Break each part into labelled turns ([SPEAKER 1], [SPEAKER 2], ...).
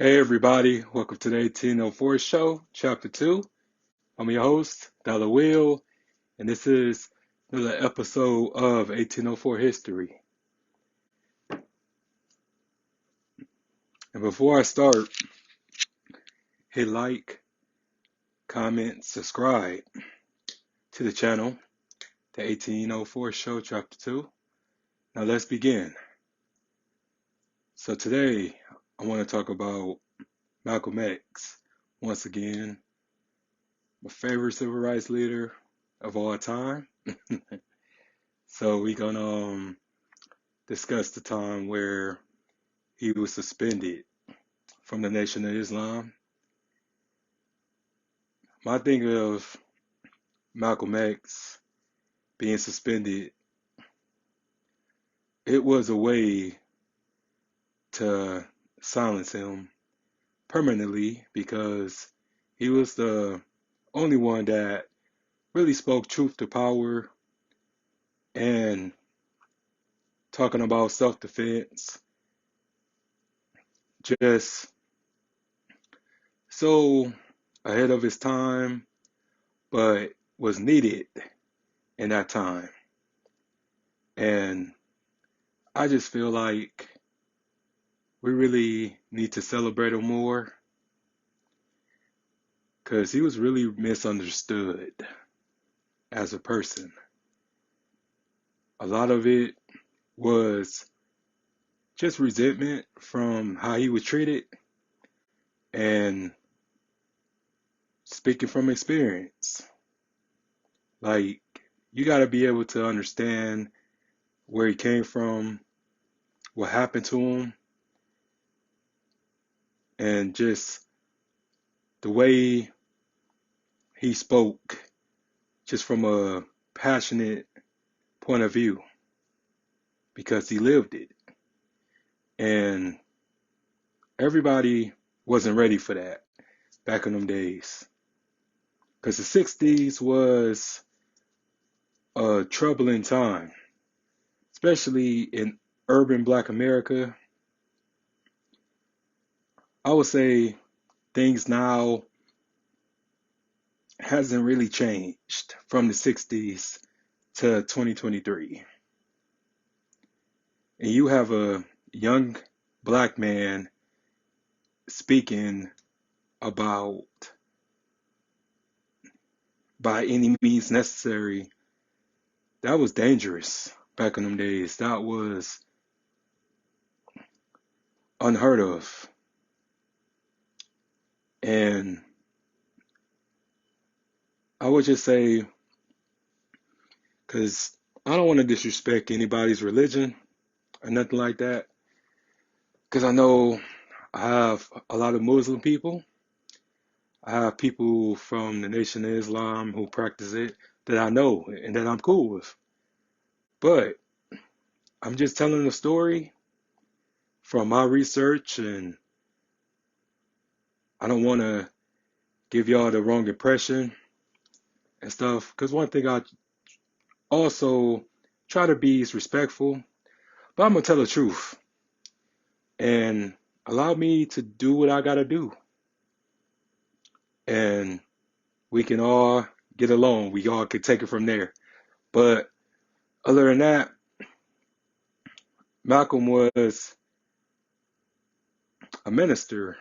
[SPEAKER 1] Hey everybody, welcome to the 1804 show, chapter 2. I'm your host, Dollar Will, and this is another episode of 1804 History. And before I start, hit like, comment, subscribe to the channel, the 1804 show, chapter 2. Now let's begin. So today, I want to talk about Malcolm X. Once again, my favorite civil rights leader of all time. So we're gonna discuss the time where he was suspended from the Nation of Islam. My thing of Malcolm X being suspended, it was a way to silence him permanently because he was the only one that really spoke truth to power and talking about self-defense, just so ahead of his time, but was needed in that time. And I just feel like we really need to celebrate him more because he was really misunderstood as a person. A lot of it was just resentment from how he was treated and speaking from experience. Like, you got to be able to understand where he came from, what happened to him, and just the way he spoke, just from a passionate point of view, because he lived it. And everybody wasn't ready for that back in them days. Because the 60s was a troubling time, especially in urban black America. I would say things now hasn't really changed from the 60s to 2023. And you have a young black man speaking about by any means necessary. That was dangerous back in them days. That was unheard of. And I would just say, because I don't want to disrespect anybody's religion or nothing like that, because I know I have a lot of Muslim people. I have people from the Nation of Islam who practice it that I know and that I'm cool with. But I'm just telling a story from my research, and I don't want to give y'all the wrong impression and stuff. Because one thing I also try to be is respectful, but I'm going to tell the truth and allow me to do what I got to do. And we can all get along. We all can take it from there. But other than that, Malcolm was a minister.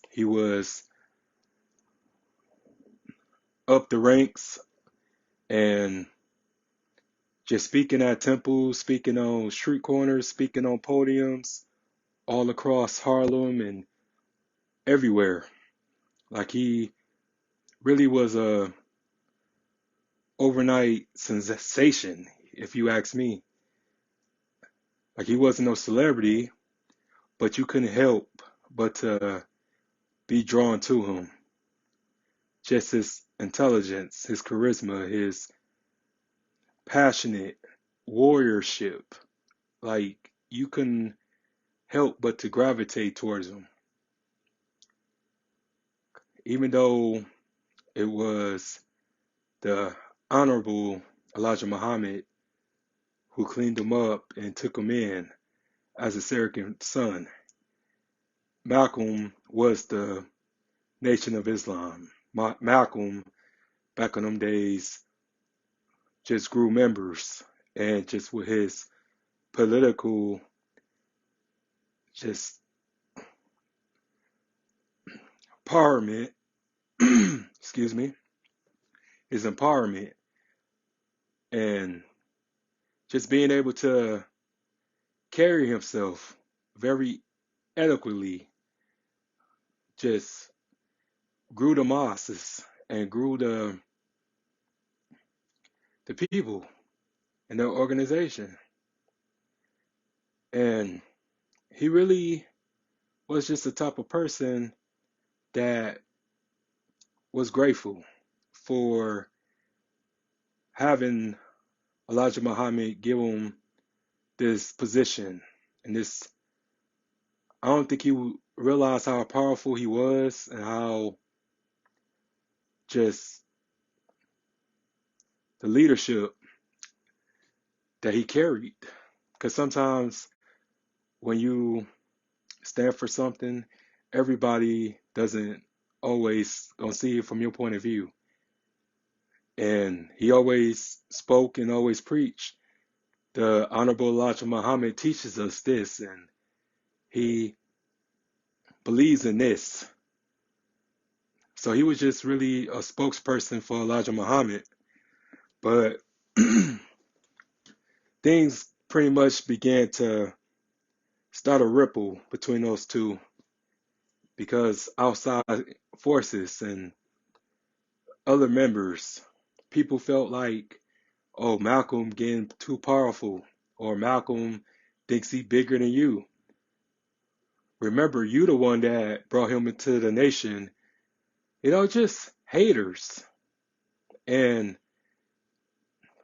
[SPEAKER 1] He was up the ranks and just speaking at temples, speaking on street corners, speaking on podiums all across Harlem and everywhere. Like he really was a overnight sensation, if you ask me. Like he wasn't no celebrity, but you couldn't help but to be drawn to him. Just his intelligence, his charisma, his passionate warriorship. Like you couldn't help but to gravitate towards him. Even though it was the Honorable Elijah Muhammad who cleaned him up and took him in as a surrogate son. Malcolm was the Nation of Islam. Malcolm, back in them days, just grew members, and just with his political, just empowerment, excuse me, his empowerment, and just being able to carry himself very eloquently, just grew the masses and grew the people in their organization. And he really was just the type of person that was grateful for having Elijah Muhammad give him this position. And this, I don't think he realized how powerful he was and how just the leadership that he carried. Because sometimes when you stand for something, everybody doesn't always gonna see it from your point of view. And he always spoke and always preached. The Honorable Elijah Muhammad teaches us this, and he believes in this. So he was just really a spokesperson for Elijah Muhammad. But things pretty much began to start a ripple between those two because outside forces and other members, people felt like, oh, Malcolm getting too powerful, or Malcolm thinks he bigger than you. Remember, you the one that brought him into the nation. Just haters. And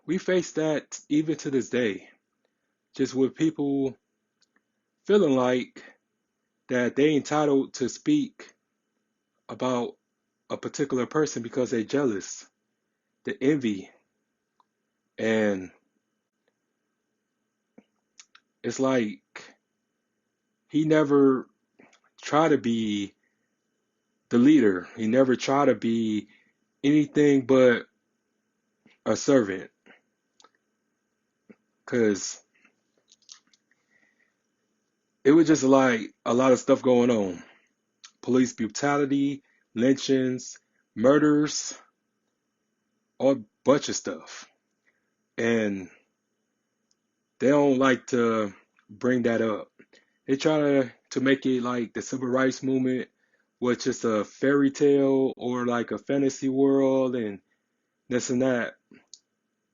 [SPEAKER 1] we face that even to this day, just with people feeling like that they entitled to speak about a particular person because they're jealous, the envy, and it's like he never tried to be the leader. He never tried to be anything but a servant because it was just like a lot of stuff going on. Police brutality, lynchings, murders, all bunch of stuff. And they don't like to bring that up. They try to make it like the civil rights movement was just a fairy tale or like a fantasy world and this and that.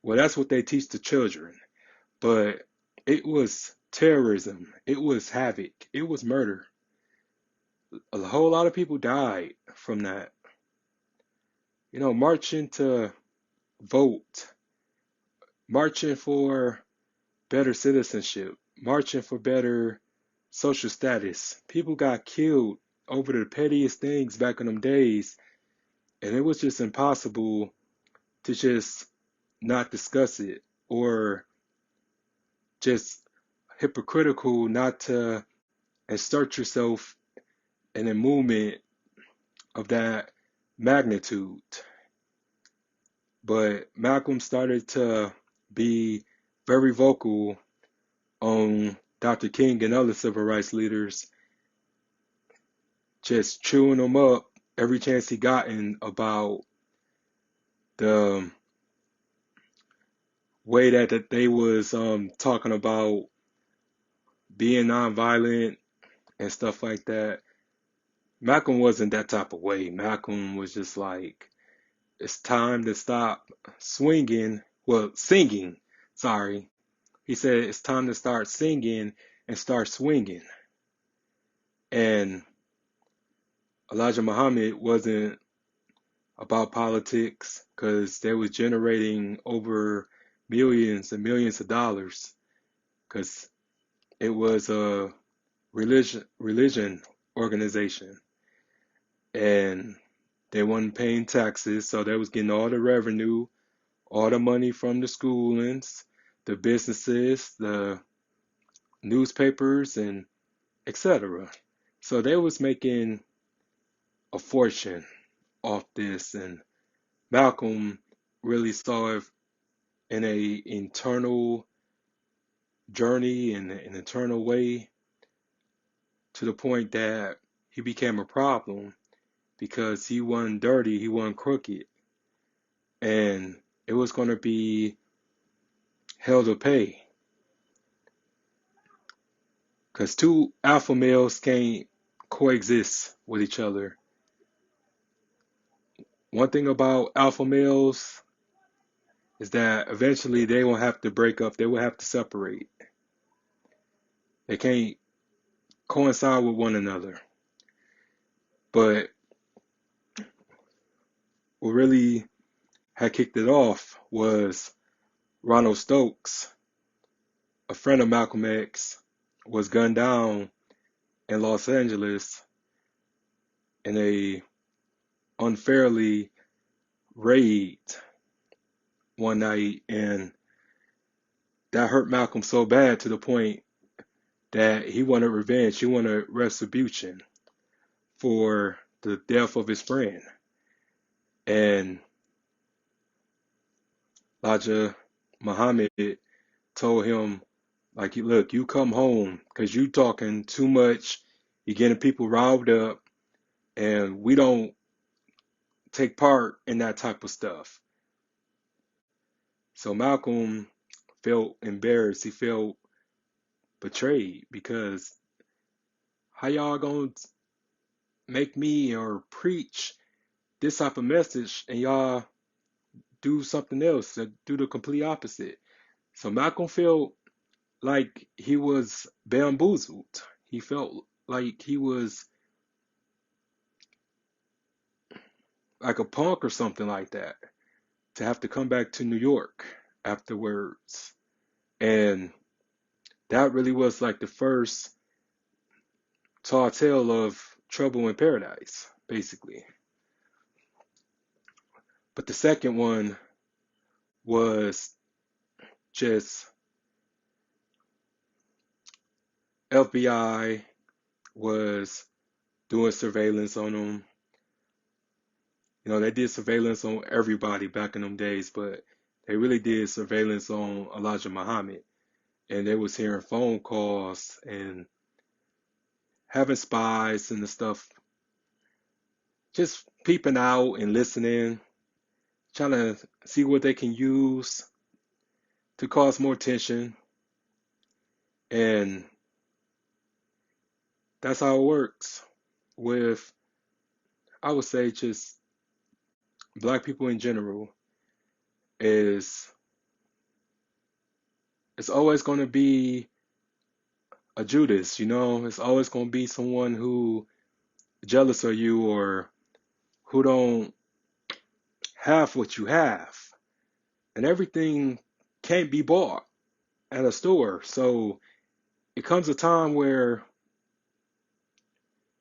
[SPEAKER 1] Well, that's what they teach the children. But it was terrorism. It was havoc. It was murder. A whole lot of people died from that. Marching to vote, marching for better citizenship, marching for better social status. People got killed over the pettiest things back in them days, and it was just impossible to just not discuss it or just hypocritical not to insert yourself in a movement of that magnitude. But Malcolm started to be very vocal on Dr. King and other civil rights leaders, just chewing them up every chance he gotten about the way that they was talking about being nonviolent and stuff like that. Malcolm wasn't that type of way. Malcolm was just like, it's time to stop swinging, well, singing, sorry. He said it's time to start singing and start swinging. And Elijah Muhammad wasn't about politics because they was generating over millions and millions of dollars because it was a religion organization and they weren't paying taxes, so they was getting all the revenue, all the money from the schoolings, the businesses, the newspapers, and etc. So they was making a fortune off this, and Malcolm really saw it in a internal journey and an internal way, to the point that he became a problem because he wasn't dirty, he wasn't crooked, and it was going to be hell to pay, because two alpha males can't coexist with each other. One thing about alpha males is that eventually they will have to break up, they will have to separate. They can't coincide with one another. But what really had kicked it off was Ronald Stokes, a friend of Malcolm X, was gunned down in Los Angeles in a unfairly raid one night, and that hurt Malcolm so bad to the point that he wanted revenge. He wanted retribution for the death of his friend. And Elijah Muhammad told him, like, look, you come home because you talking too much. You're getting people riled up, and we don't take part in that type of stuff. So Malcolm felt embarrassed. He felt betrayed, because how y'all gonna make me or preach this type of message and y'all do something else, do the complete opposite? So Malcolm felt like he was bamboozled. He felt like he was like a punk or something like that, to have to come back to New York afterwards. And that really was like the first tall tale of Trouble in Paradise, basically. But the second one was just FBI was doing surveillance on him. You know, they did surveillance on everybody back in them days, but they really did surveillance on Elijah Muhammad. And they was hearing phone calls and having spies and the stuff, just peeping out and listening, trying to see what they can use to cause more tension. And that's how it works with, I would say, just black people in general. Is it's always going to be a Judas, you know? It's always going to be someone who jealous of you, or who don't have what you have. And everything can't be bought at a store. So it comes a time where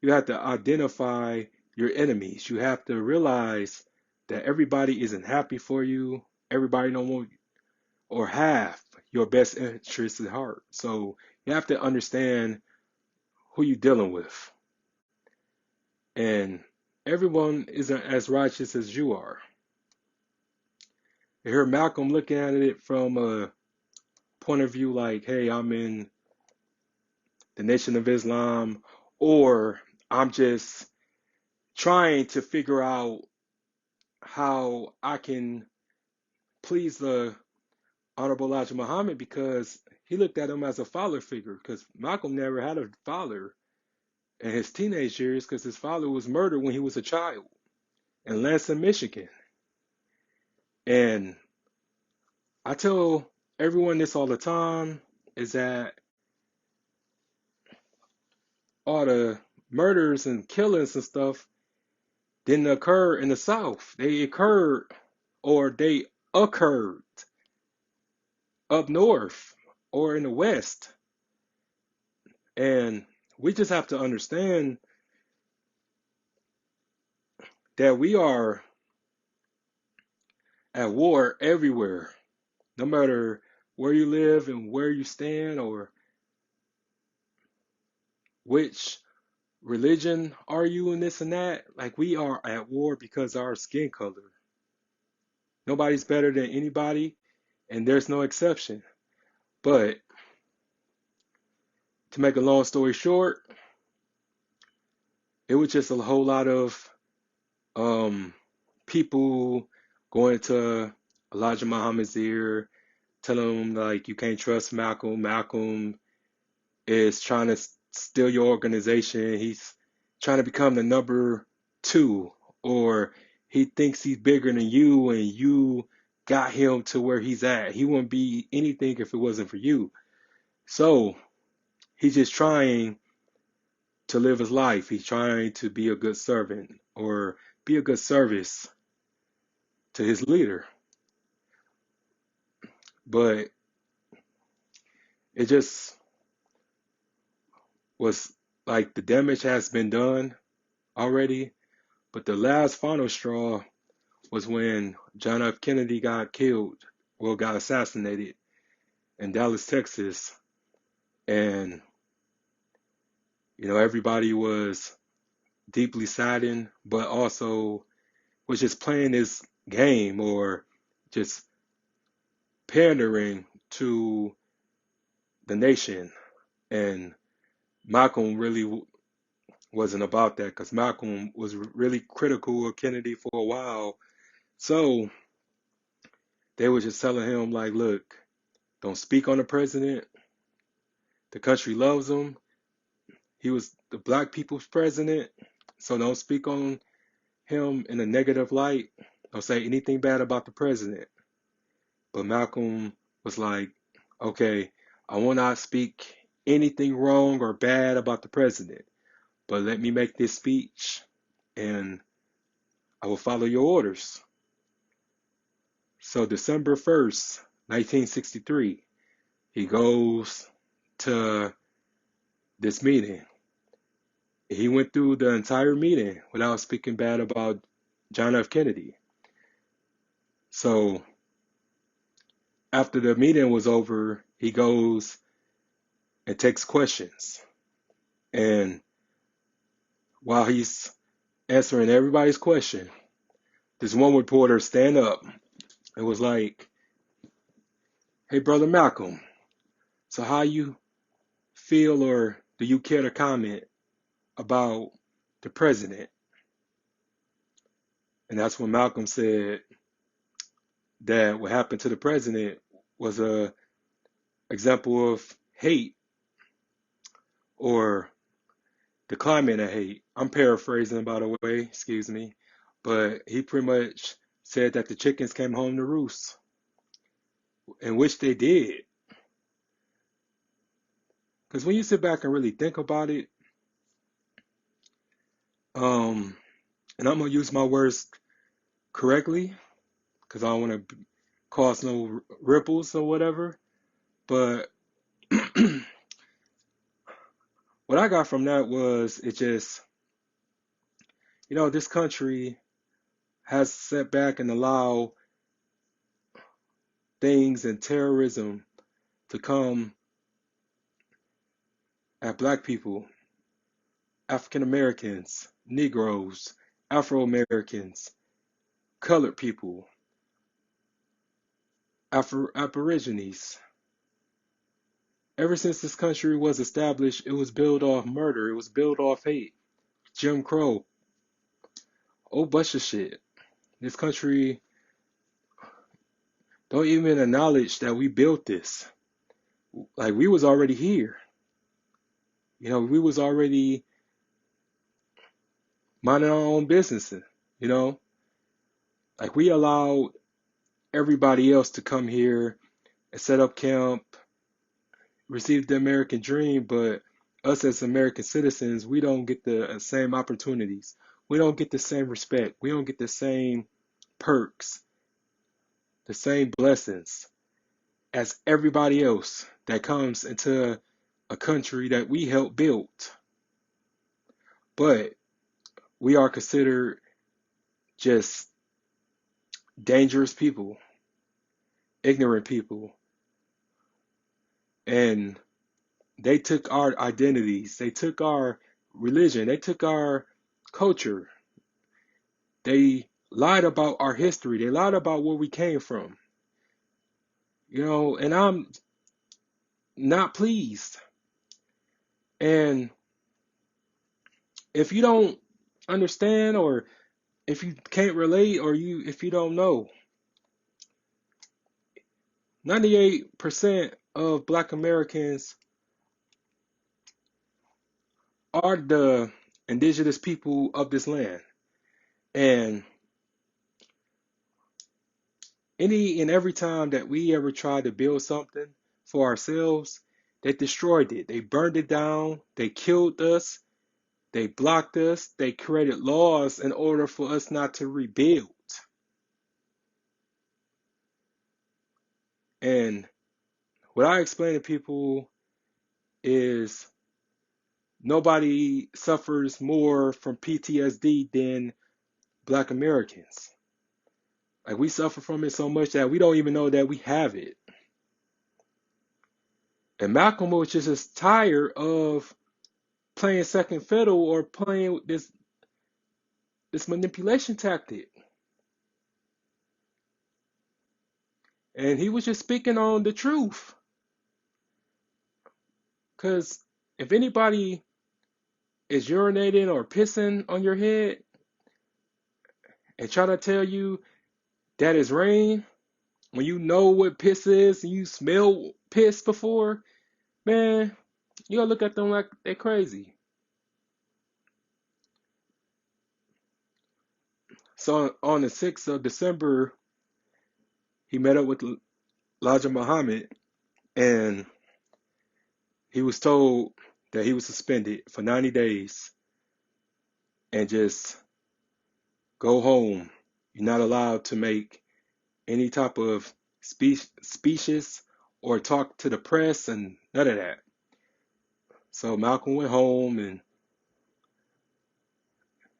[SPEAKER 1] you have to identify your enemies. You have to realize that everybody isn't happy for you. Everybody don't want or have your best interests at heart. So you have to understand who you're dealing with. And everyone isn't as righteous as you are. I hear Malcolm looking at it from a point of view like, hey, I'm in the Nation of Islam, or I'm just trying to figure out how I can please the Honorable Elijah Muhammad, because he looked at him as a father figure, because Malcolm never had a father in his teenage years, because his father was murdered when he was a child in Lansing, Michigan. And I tell everyone this all the time, is that all the murders and killings and stuff didn't occur in the South. They occurred, or they occurred up north or in the West. And we just have to understand that we are at war everywhere, no matter where you live and where you stand, or which religion are you and this and that? Like we are at war because of our skin color. Nobody's better than anybody, and there's no exception. But to make a long story short, it was just a whole lot of um, people going to Elijah Muhammad's ear, telling him like you can't trust Malcolm. Malcolm is trying to steal your organization. He's trying to become the number two, or he thinks he's bigger than you, and you got him to where he's at. He wouldn't be anything if it wasn't for you. So he's just trying to live his life. He's trying to be a good servant or be a good service to his leader. But it just was like the damage has been done already. But the last final straw was when John F. Kennedy got killed, well, got assassinated in Dallas, Texas. And, everybody was deeply saddened, but also was just playing this game or just pandering to the nation. And Malcolm really wasn't about that because Malcolm was really critical of Kennedy for a while. So they were just telling him, like, look, don't speak on the president. The country loves him. He was the black people's president. So don't speak on him in a negative light. Don't say anything bad about the president. But Malcolm was like, okay, I will not speak anything wrong or bad about the president, but let me make this speech and I will follow your orders. So December 1st, 1963, he goes to this meeting. He went through the entire meeting without speaking bad about John F. Kennedy. So after the meeting was over, he goes and takes questions. And while he's answering everybody's question, this one reporter stand up and was like, hey, Brother Malcolm, so how you feel or do you care to comment about the president? And that's when Malcolm said that what happened to the president was a example of hate or the climate of hate. I'm paraphrasing, by the way, excuse me, but he pretty much said that the chickens came home to roost, and which they did. Because when you sit back and really think about it, um, and I'm gonna use my words correctly, because I don't want to cause no ripples or whatever. But what I got from that was it just, this country has set back and allow things and terrorism to come at black people, African Americans, Negroes, Afro Americans, colored people, Aborigines. Ever since this country was established, it was built off murder. It was built off hate, Jim Crow, whole bunch of shit. This country don't even acknowledge that we built this. Like we was already here. We was already minding our own businesses. You know, like we allowed everybody else to come here and set up camp, receive the American dream, but us as American citizens, we don't get the same opportunities. We don't get the same respect. We don't get the same perks, the same blessings as everybody else that comes into a country that we helped build. But we are considered just dangerous people, ignorant people, and they took our identities, they took our religion. They took our culture. They lied about our history. They lied about where we came from. And I'm not pleased. And if you don't understand, or if you can't relate, or if you don't know, 98% of Black Americans are the indigenous people of this land. And any and every time that we ever tried to build something for ourselves, they destroyed it. They burned it down. They killed us. They blocked us. They created laws in order for us not to rebuild. And what I explain to people is nobody suffers more from PTSD than Black Americans. Like, we suffer from it so much that we don't even know that we have it. And Malcolm was just as tired of playing second fiddle or playing this manipulation tactic. And he was just speaking on the truth. Because if anybody is urinating or pissing on your head and try to tell you that is rain, when you know what piss is and you smell piss before, man, you gotta look at them like they're crazy. So on the 6th of December, he met up with Elijah Muhammad, and he was told that he was suspended for 90 days and just go home. You're not allowed to make any type of speeches or talk to the press and none of that. So Malcolm went home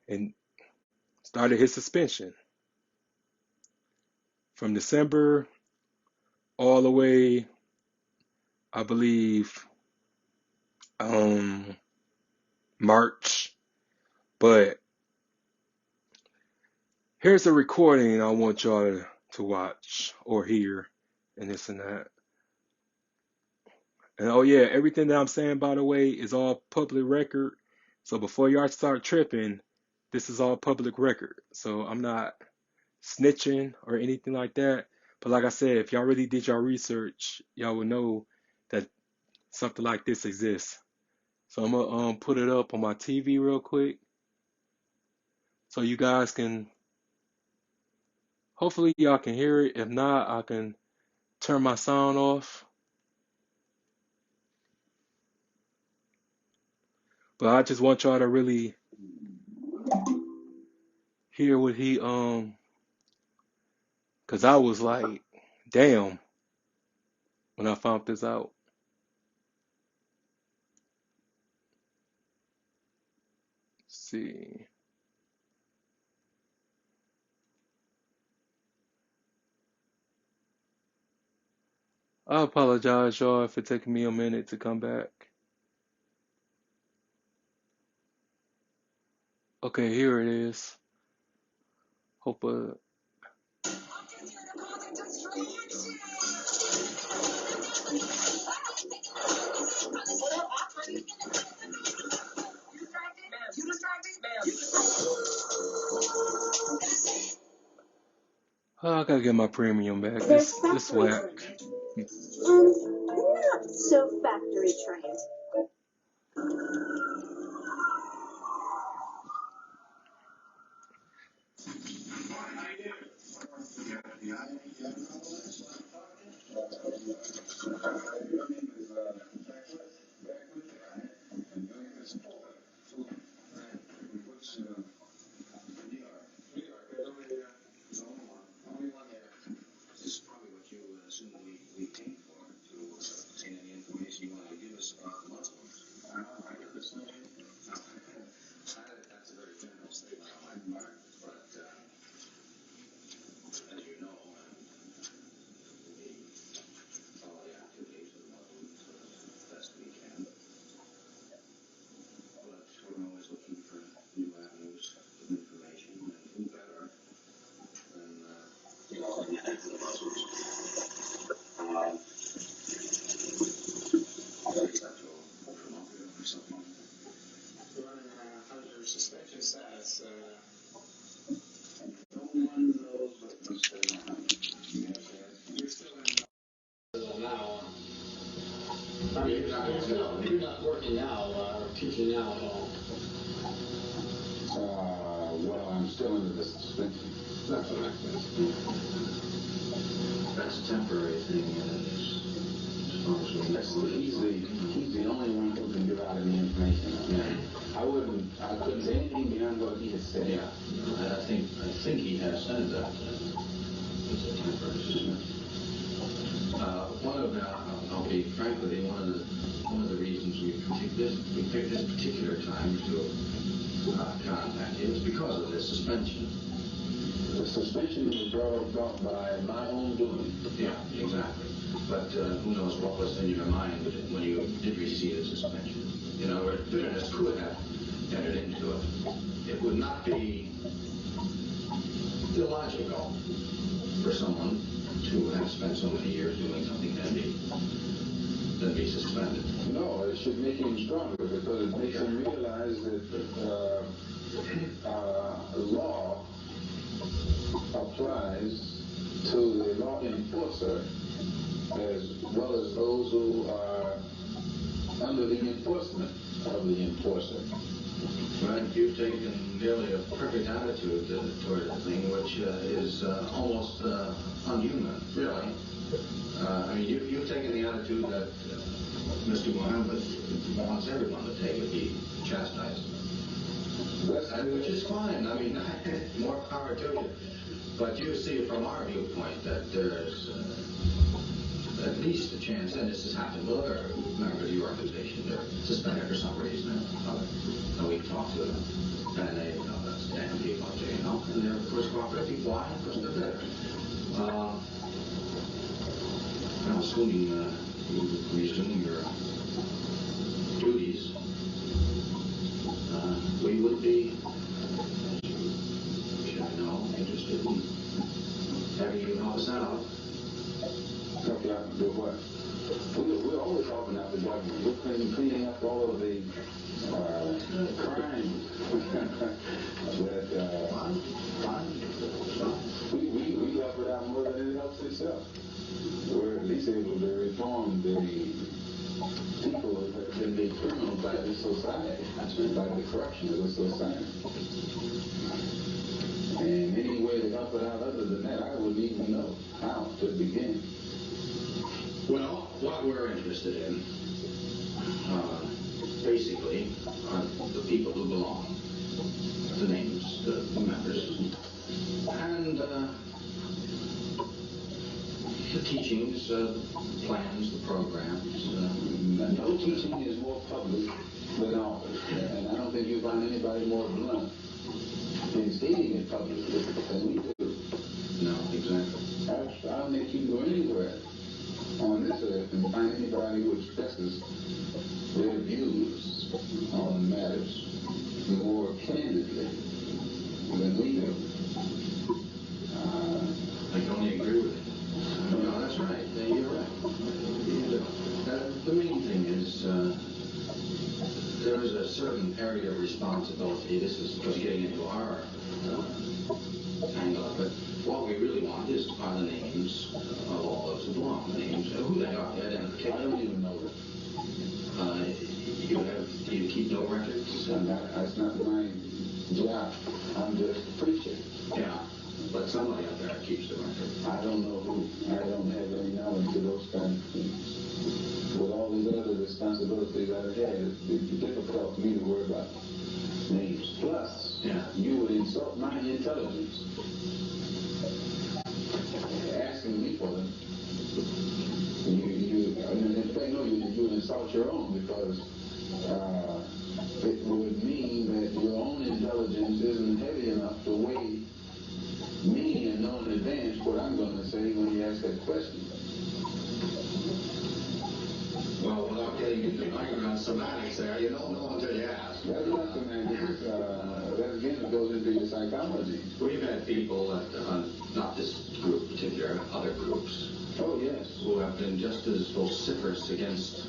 [SPEAKER 1] and started his suspension from December all the way, I believe, March. But here's a recording I want y'all to watch or hear, and this and that. And oh yeah, everything that I'm saying, by the way, is all public record. So before y'all start tripping, this is all public record. So I'm not snitching or anything like that. But like I said, if y'all really did your research, y'all would know that something like this exists. So I'm gonna put it up on my TV real quick so you guys can, hopefully y'all can hear it. If not, I can turn my sound off. But I just want y'all to really hear what he cause I was like, damn, when I found this out. Let's see. I apologize, y'all, if it's taking me a minute to come back. Okay, here it is. Hope I gotta get my premium back. This whack.
[SPEAKER 2] And not so factory trained.
[SPEAKER 1] suspension status.
[SPEAKER 3] No one knows what Mr. Muhammad.
[SPEAKER 1] You're still in.
[SPEAKER 4] Now, I mean, you're not working now or teaching now at all.
[SPEAKER 3] Well, I'm still under the suspension.
[SPEAKER 4] That's what I think. That's a temporary thing.
[SPEAKER 3] He's the only one who can give out any information. I couldn't say anything beyond what he has said.
[SPEAKER 4] Yeah, I think he has said that it's a temporary suspension. I'll be frank with you. One of the reasons we picked this particular time to contact you is because of this suspension.
[SPEAKER 3] The suspension was brought by my own doing.
[SPEAKER 4] Yeah, exactly. But who knows what was in your mind when you did receive the suspension. You know, where bitterness could have entered into it. It would not be illogical for someone to have spent so many years doing something than be suspended.
[SPEAKER 3] No, it should make him stronger because it makes him realize that law applies to the law enforcer as well as those who are under the enforcement of the enforcer.
[SPEAKER 4] Right, you've taken nearly a perfect attitude toward the thing, which is almost unhuman, really. I mean, you've taken the attitude that Mr. Muhammad wants everyone to take, would be chastised. Which is fine. I mean, more power to you. But you see it from our viewpoint that there's at least a chance, and this has happened with other members of your organization. They're suspended for some reason or other. And we talk to them, and they, that's damn people, and they're, of course, cooperative people. Why? Because they're better. Now, assuming you resume your duties, we would be, should I know, interested in having you help us out.
[SPEAKER 3] Help you out do what? We're always helping out the government. We're cleaning up all of the crime that we help it out more than it helps itself. We're at least able to reform the people that have been made criminals by this society, by the corruption of this society. And any way to help it out other than that, I wouldn't even know how to begin.
[SPEAKER 4] Well, what we're interested in, basically, are the people who belong, the names, the members, and the teachings, plans, the programs.
[SPEAKER 3] No teaching is more public than ours, and I don't think you'll find anybody more blunt in stating it publicly than we do.
[SPEAKER 4] No, exactly.
[SPEAKER 3] I don't think you can go anywhere on this earth and find anybody who expresses their views on matters more candidly than we do.
[SPEAKER 4] I can only agree with you. No, that's right. You're right. The main thing is there is a certain area of responsibility. This is because getting into our angle of it. What we really want are the names of all those who belong. The names, who they are, the identification.
[SPEAKER 3] I don't even know that.
[SPEAKER 4] You keep no records?
[SPEAKER 3] That's not my job. I'm just a preacher.
[SPEAKER 4] Yeah, but somebody out there keeps the record.
[SPEAKER 3] I don't know who. I don't have any knowledge of those kinds of things. With all these other responsibilities I've had, it's difficult for me to worry about names. Plus, you would insult my intelligence asking me for them. In fact, no, you would insult your own because it would mean that your own intelligence isn't heavy enough to weigh me and know in advance what I'm going to say when you ask that question.
[SPEAKER 4] Well, without getting into background semantics there, you don't know until you ask.
[SPEAKER 3] That's not semantics. That again goes into your psychology.
[SPEAKER 4] We've had people, not this group particular, other groups.
[SPEAKER 3] Oh, yes.
[SPEAKER 4] Who have been just as vociferous against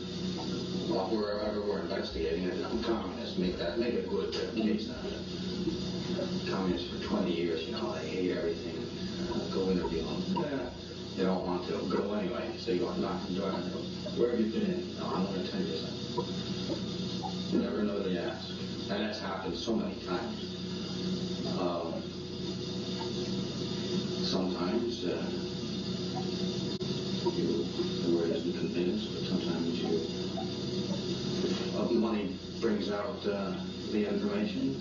[SPEAKER 4] Well, wherever we're investigating it, communists make a good case out of it. Communists for 20 years, they hate everything. Go interview them. Yeah. They don't want to go anyway. So you go knock on the door and go, where have you been? No, I'm going to tell you something. You never know they ask. And that's happened so many times. Sometimes the word isn't convinced, but sometimes money brings out the information.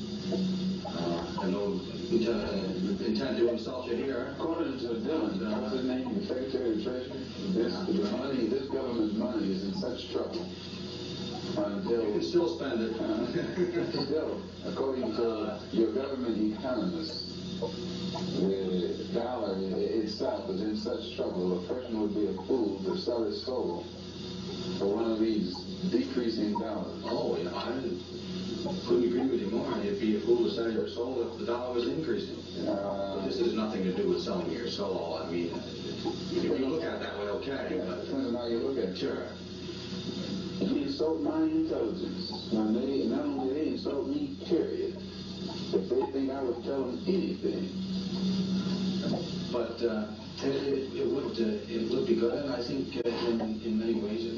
[SPEAKER 4] And no intent to insult you here.
[SPEAKER 3] According to Dillon, what's his name, the Secretary of Treasury, this government's money is in such trouble until...
[SPEAKER 4] You can still spend it.
[SPEAKER 3] Still, according to your government economists, the dollar itself is in such trouble, a person would be a fool to sell his soul for one of these decreasing dollars.
[SPEAKER 4] Oh, I couldn't agree with you more. You'd be a fool to sell your soul if the dollar was increasing. But this has nothing to do with selling your soul. I mean, if you look at it that way, okay. But
[SPEAKER 3] depends on how you look at it.
[SPEAKER 4] Sure.
[SPEAKER 3] He insult my intelligence. Now, not only they insult me, period. If they think I would tell them anything.
[SPEAKER 4] But it would be good, and I think in many ways it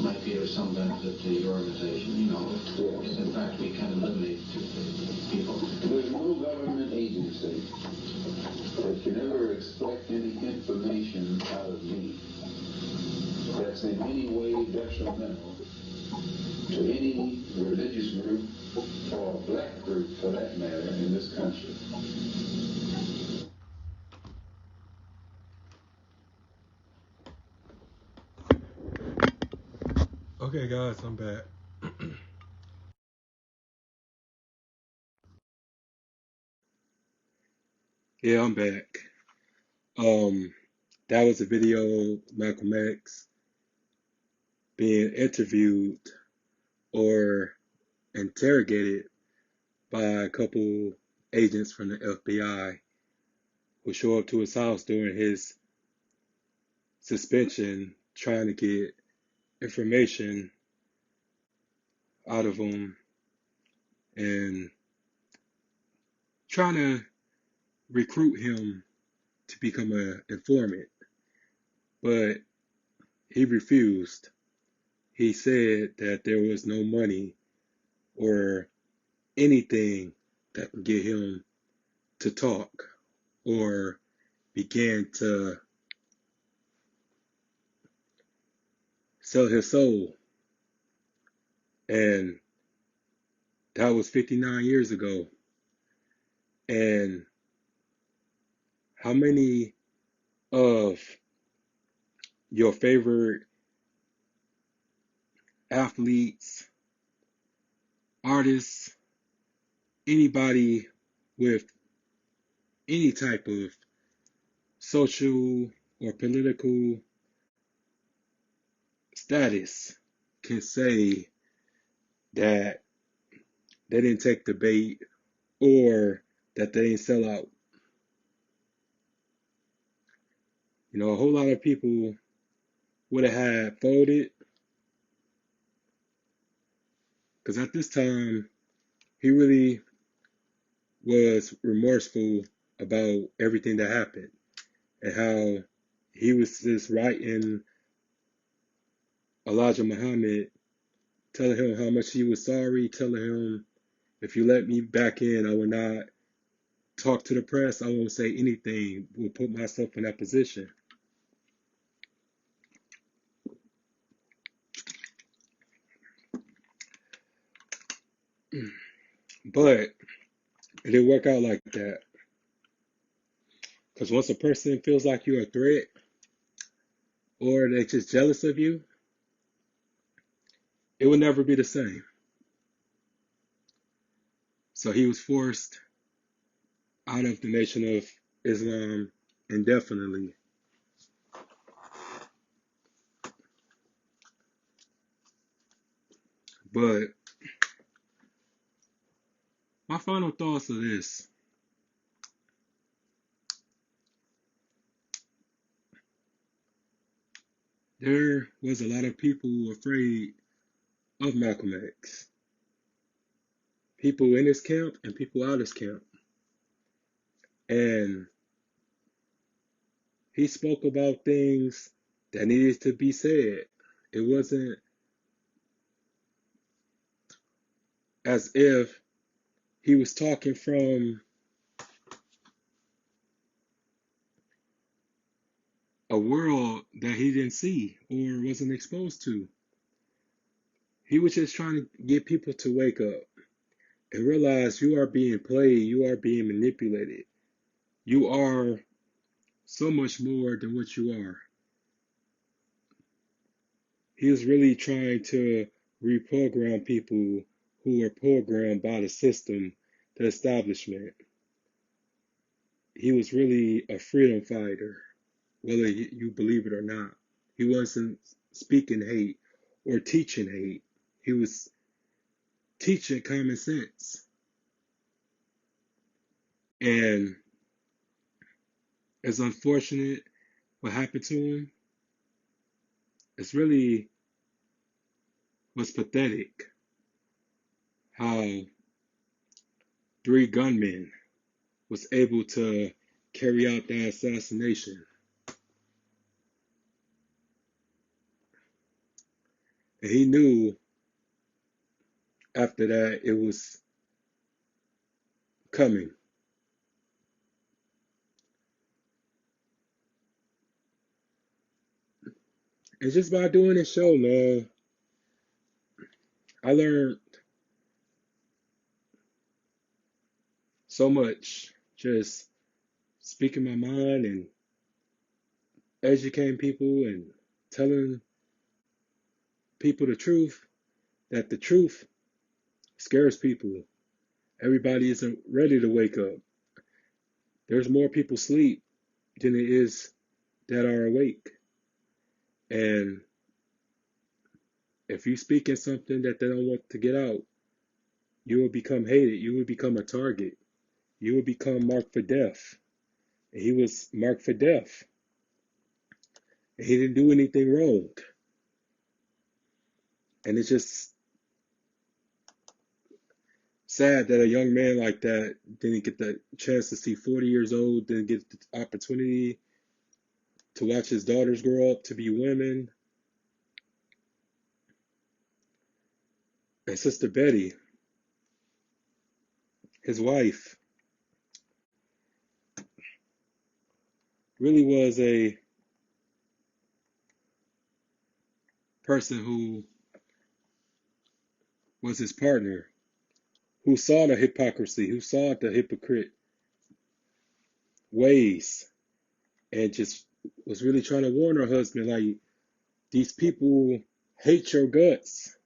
[SPEAKER 4] might be of some benefit to your organization. If in fact we can eliminate people.
[SPEAKER 3] There's no government agency that can ever expect any information out of me that's in any way detrimental to any religious group or black group, for that matter, in this country.
[SPEAKER 1] Okay, guys, I'm back. Yeah, I'm back. That was a video of Malcolm X being interviewed or interrogated by a couple agents from the FBI who show up to his house during his suspension, trying to get information out of him and trying to recruit him to become an informant. But he refused. He said that there was no money or anything that would get him to talk or began to sell his soul. And that was 59 years ago. And how many of your favorite athletes, artists, anybody with any type of social or political status can say that they didn't take the bait or that they didn't sell out? A whole lot of people would have had folded because at this time he really was remorseful about everything that happened and how he was just writing Elijah Muhammad, telling him how much he was sorry, telling him, if you let me back in, I will not talk to the press, I won't say anything, will put myself in that position. But it didn't work out like that. Because once a person feels like you're a threat or they're just jealous of you, it will never be the same. So he was forced out of the Nation of Islam indefinitely. But my final thoughts are this. there was a lot of people afraid of Malcolm X. People in his camp and people out of his camp. And he spoke about things that needed to be said. It wasn't as if he was talking from a world that he didn't see or wasn't exposed to. He was just trying to get people to wake up and realize you are being played, you are being manipulated. You are so much more than what you are. He was really trying to reprogram people who were programmed by the system, the establishment. He was really a freedom fighter, whether you believe it or not. He wasn't speaking hate or teaching hate. He was teaching common sense. And it's unfortunate what happened to him. It's really was pathetic how three gunmen was able to carry out that assassination. And he knew after that it was coming. And just by doing this show, man, I learned so much just speaking my mind and educating people and telling people the truth, that the truth scares people. Everybody isn't ready to wake up. There's more people asleep than it is that are awake. And if you speak in something that they don't want to get out, you will become hated. You will become a target. You will become marked for death. And he was marked for death. And he didn't do anything wrong. And it's just sad that a young man like that didn't get the chance to see 40 years old, didn't get the opportunity to watch his daughters grow up to be women. And Sister Betty, his wife, really was a person who was his partner, who saw the hypocrisy, who saw the hypocrite ways, and just was really trying to warn her husband, like, these people hate your guts.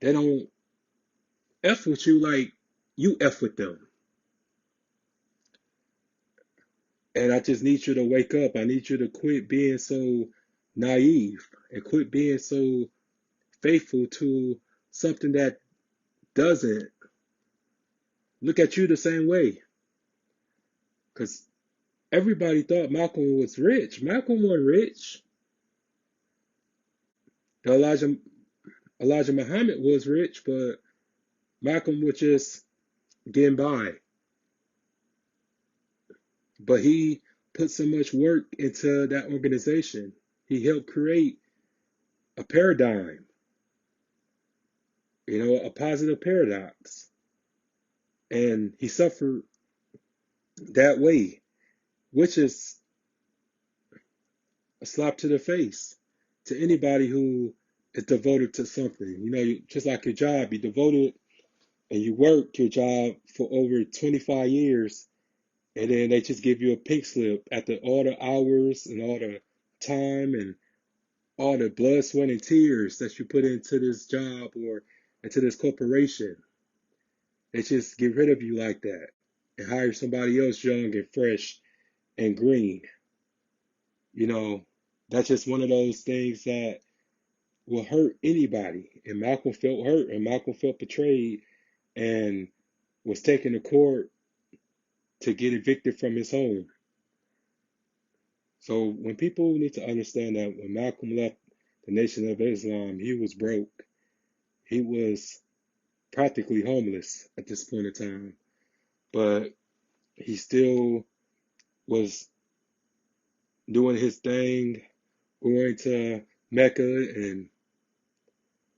[SPEAKER 1] They don't F with you like you F with them. And I just need you to wake up. I need you to quit being so naive and quit being so faithful to something that doesn't look at you the same way. Because everybody thought Malcolm was rich. Malcolm wasn't rich. The Elijah Muhammad was rich, but Malcolm was just getting by. But he put so much work into that organization. He helped create a paradigm, a positive paradox. And he suffered that way, which is a slap to the face to anybody who is devoted to something. Just like your job, you devoted and you work your job for over 25 years, and then they just give you a pink slip after all the hours and all the time and all the blood, sweat, and tears that you put into this job or into this corporation. They just get rid of you like that and hire somebody else young and fresh and green. You know, that's just one of those things that will hurt anybody. And Malcolm felt hurt and Malcolm felt betrayed and was taken to court to get evicted from his home. So when people need to understand that when Malcolm left the Nation of Islam, he was broke. He was practically homeless at this point in time, but he still was doing his thing, going to Mecca and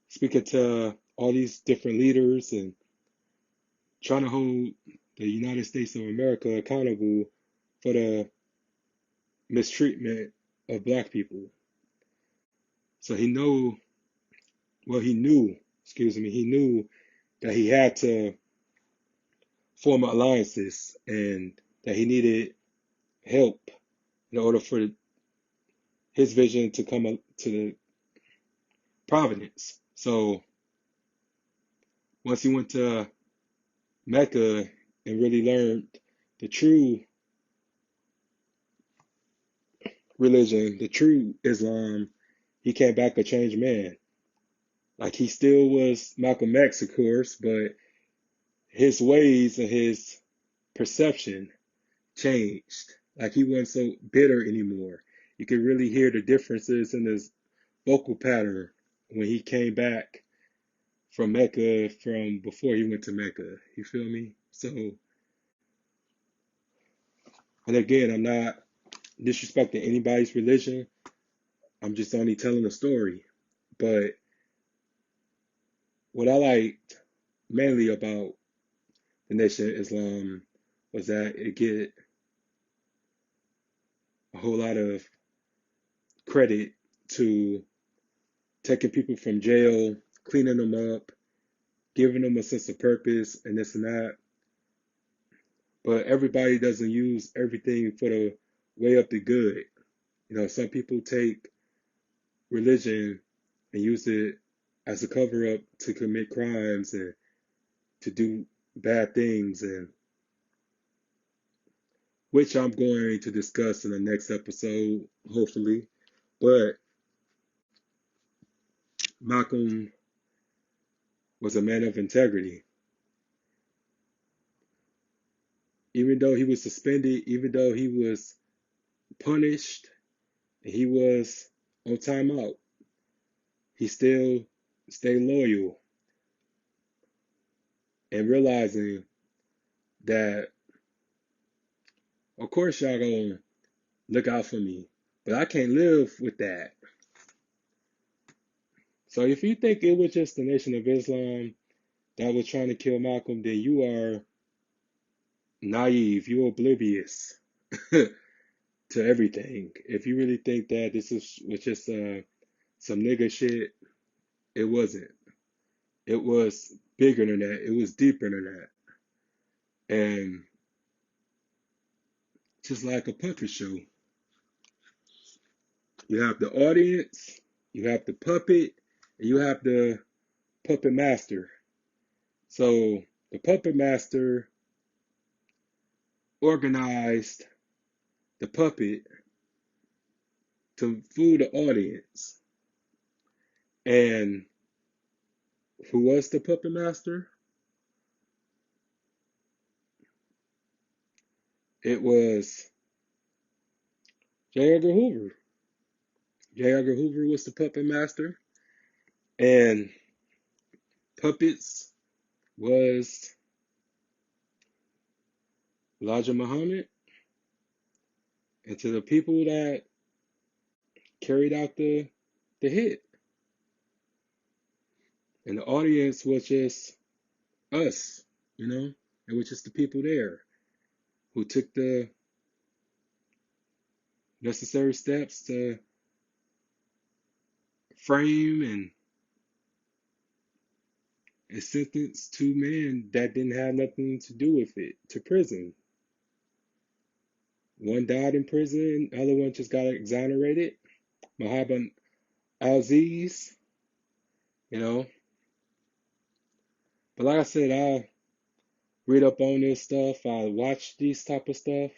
[SPEAKER 1] speaking to all these different leaders and trying to hold the United States of America accountable for the mistreatment of black people. So he knew, he knew that he had to form alliances and that he needed help in order for his vision to come up to the providence. So once he went to Mecca and really learned the true religion, the true Islam, he came back a changed man. Like he still was Malcolm X, of course, but his ways and his perception changed. Like he wasn't so bitter anymore. You could really hear the differences in his vocal pattern when he came back from Mecca from before he went to Mecca. You feel me? So, and again, I'm not disrespecting anybody's religion. I'm just only telling a story. But what I liked mainly about the Nation of Islam was that it get a whole lot of credit to taking people from jail, cleaning them up, giving them a sense of purpose and this and that. But everybody doesn't use everything for the way of the good. You know, some people take religion and use it as a cover up to commit crimes and to do bad things, and which I'm going to discuss in the next episode, hopefully. But Malcolm was a man of integrity. Even though he was suspended, even though he was punished, and he was on timeout, he still stayed loyal and realizing that, of course, y'all gonna look out for me, but I can't live with that. So if you think it was just the Nation of Islam that was trying to kill Malcolm, then you are naive, you're oblivious to everything. If you really think that was just some nigga shit, it wasn't. It was bigger than that. It was deeper than that. And just like a puppet show, you have the audience, you have the puppet, and you have the puppet master. So the puppet master organized the puppet to fool the audience. And who was the puppet master? It was J. Edgar Hoover. J. Edgar Hoover was the puppet master. And puppets was Elijah Muhammad. And to the people that carried out the hit. And the audience was just us, you know? It was just the people there who took the necessary steps to frame and sentence two men that didn't have nothing to do with it to prison. One died in prison, the other one just got exonerated. Muhammad Aziz, you know. But like I said, I read up on this stuff, I watch these type of stuff,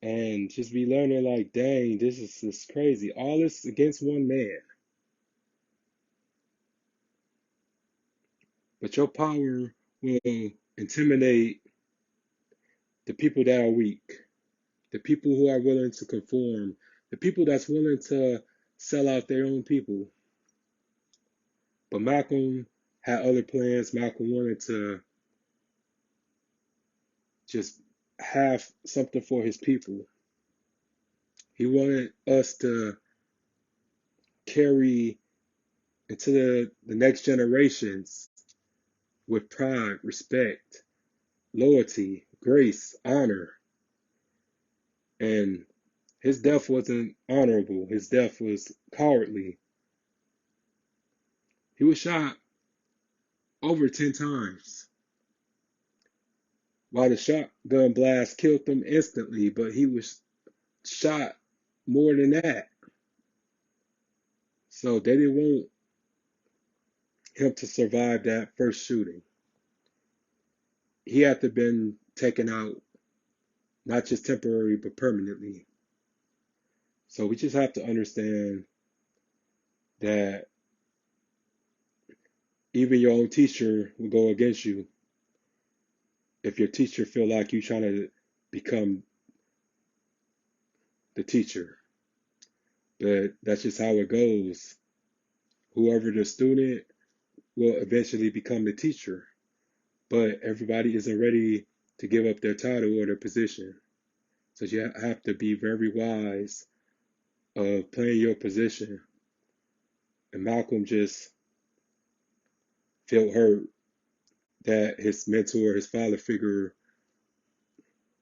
[SPEAKER 1] and just be learning like, dang, this is just crazy. All this against one man. But your power will intimidate the people that are weak, the people who are willing to conform the people that's willing to sell out their own people. But Malcolm had other plans. Malcolm wanted to just have something for his people. He wanted us to carry into the next generations with pride, respect, loyalty, grace, honor. And his death wasn't honorable. His death was cowardly. He was shot over 10 times. While the shotgun blast killed him instantly, but he was shot more than that. So they didn't want him to survive that first shooting. He had to have been taken out, not just temporary, but permanently. So we just have to understand that even your own teacher will go against you if your teacher feel like you trying to become the teacher. But that's just how it goes. Whoever the student will eventually become the teacher. But everybody isn't ready to give up their title or their position. So you have to be very wise of playing your position. And Malcolm just felt hurt that his mentor, his father figure,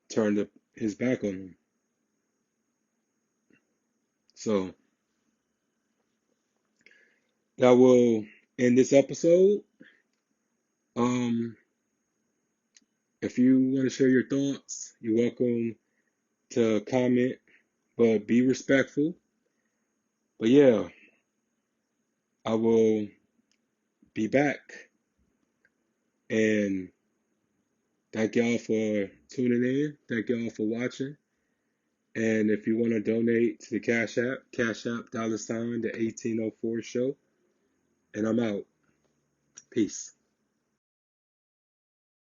[SPEAKER 1] turned his back on him. So that will end this episode. If you want to share your thoughts, you're welcome to comment, but be respectful. But yeah, I will be back. And thank y'all for tuning in. Thank y'all for watching. And if you want to donate to the Cash App, $, the 1804 show. And I'm out. Peace.